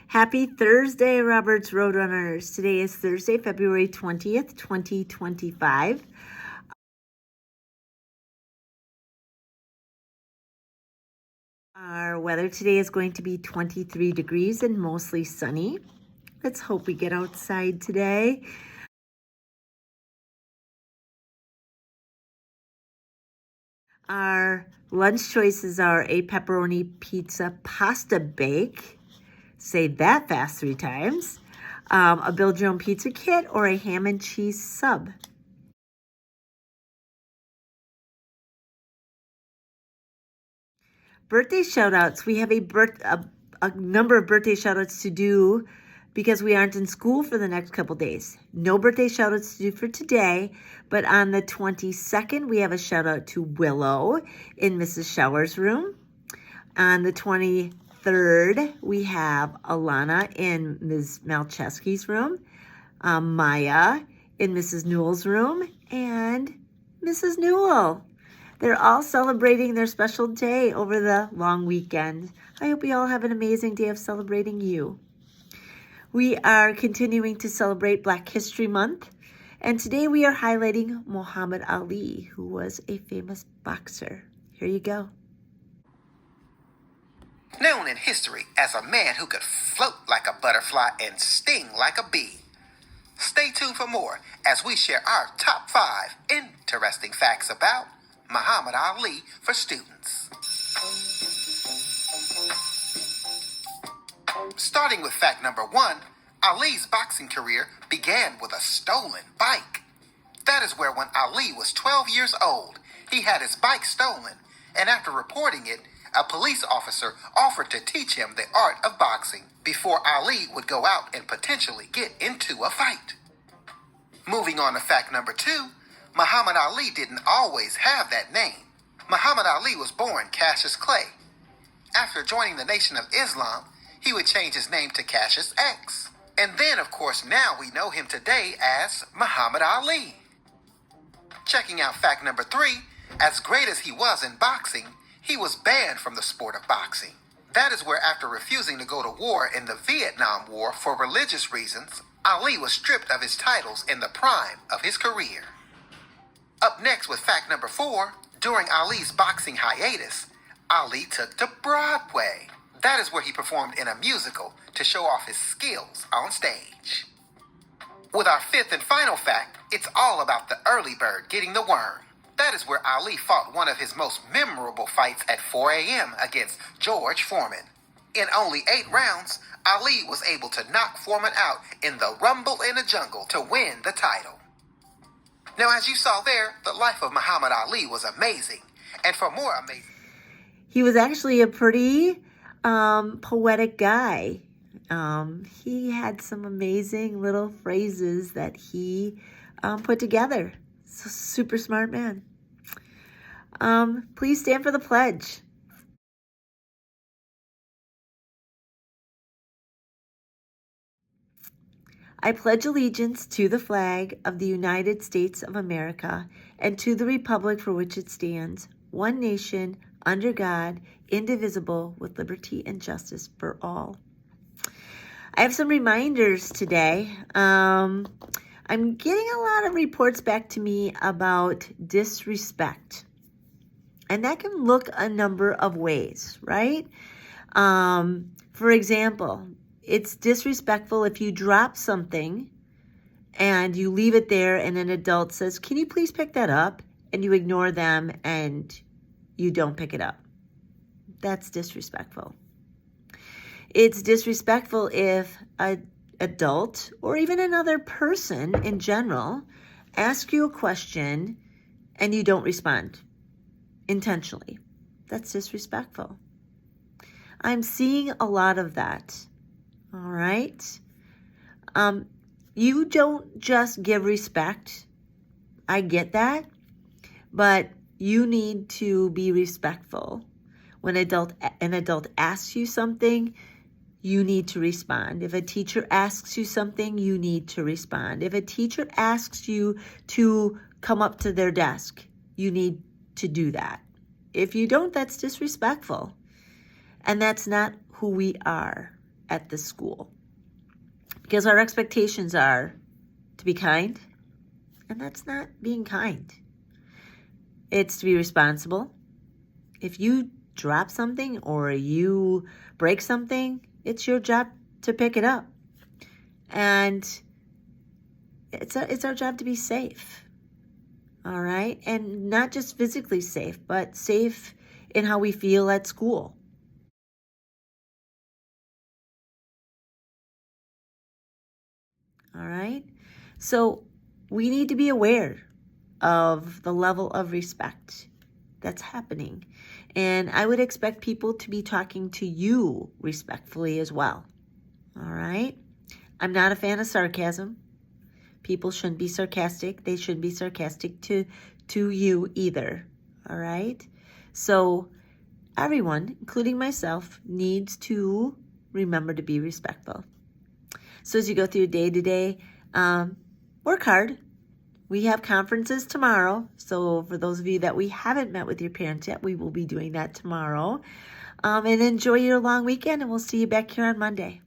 Happy Thursday, Roberts Roadrunners. Today is Thursday, February 20th, 2025. Our weather today is going to be 23 degrees and mostly sunny. Let's hope we get outside today. Our lunch choices are a pepperoni pizza pasta bake. Say that fast 3 times. A build your own pizza kit or a ham and cheese sub. Birthday shout outs. We have a number of birthday shout outs to do because we aren't in school for the next couple days. No birthday shout outs to do for today, but on the 22nd, we have a shout out to Willow in Mrs. Shower's room. On the 23rd, we have Alana in Ms. Malcheski's room, Maya in Mrs. Newell's room, and Mrs. Newell. They're all celebrating their special day over the long weekend. I hope you all have an amazing day of celebrating you. We are continuing to celebrate Black History Month, and today we are highlighting Muhammad Ali, who was a famous boxer. Here you go. Known in history as a man who could float like a butterfly and sting like a bee. Stay tuned for more as we share our top 5 interesting facts about Muhammad Ali for students. Starting with fact number 1, Ali's boxing career began with a stolen bike. That is where when Ali was 12 years old, he had his bike stolen, and after reporting it, a police officer offered to teach him the art of boxing before Ali would go out and potentially get into a fight. Moving on to fact number 2, Muhammad Ali didn't always have that name. Muhammad Ali was born Cassius Clay. After joining the Nation of Islam, he would change his name to Cassius X. And then, of course, now we know him today as Muhammad Ali. Checking out fact number 3, as great as he was in boxing, he was banned from the sport of boxing. That is where, after refusing to go to war in the Vietnam War for religious reasons, Ali was stripped of his titles in the prime of his career. Up next with fact number 4, during Ali's boxing hiatus, Ali took to Broadway. That is where he performed in a musical to show off his skills on stage. With our 5th and final fact, it's all about the early bird getting the worm. That is where Ali fought one of his most memorable fights at 4 a.m. against George Foreman. In only 8 rounds, Ali was able to knock Foreman out in the Rumble in the Jungle to win the title. Now, as you saw there, the life of Muhammad Ali was amazing. And for more amazing... He was actually a pretty poetic guy. He had some amazing little phrases that he put together. So, super smart man. Please stand for the pledge. I pledge allegiance to the flag of the United States of America and to the republic for which it stands, one nation, under God, indivisible, with liberty and justice for all. I have some reminders today. I'm getting a lot of reports back to me about disrespect. And that can look a number of ways, right? For example, it's disrespectful if you drop something and you leave it there and an adult says, "Can you please pick that up?" And you ignore them and you don't pick it up. That's disrespectful. It's disrespectful if an adult or even another person in general asks you a question and you don't respond intentionally. That's disrespectful. I'm seeing a lot of that. All right. You don't just give respect. I get that. But you need to be respectful. When an adult asks you something, you need to respond. If a teacher asks you something, you need to respond. If a teacher asks you to come up to their desk, you need to do that. If you don't, that's disrespectful. And that's not who we are. at the school. Because our expectations are to be kind, and that's not being kind. It's to be responsible. If you drop something or you break something, it's your job to pick it up. And it's our job to be safe. All right? And not just physically safe, but safe in how we feel at school. All right? So we need to be aware of the level of respect that's happening. And I would expect people to be talking to you respectfully as well. All right? I'm not a fan of sarcasm. People shouldn't be sarcastic. They shouldn't be sarcastic to you either. All right? So everyone, including myself, needs to remember to be respectful. So as you go through your day today, work hard. We have conferences tomorrow. So for those of you that we haven't met with your parents yet, we will be doing that tomorrow. And enjoy your long weekend, and we'll see you back here on Monday.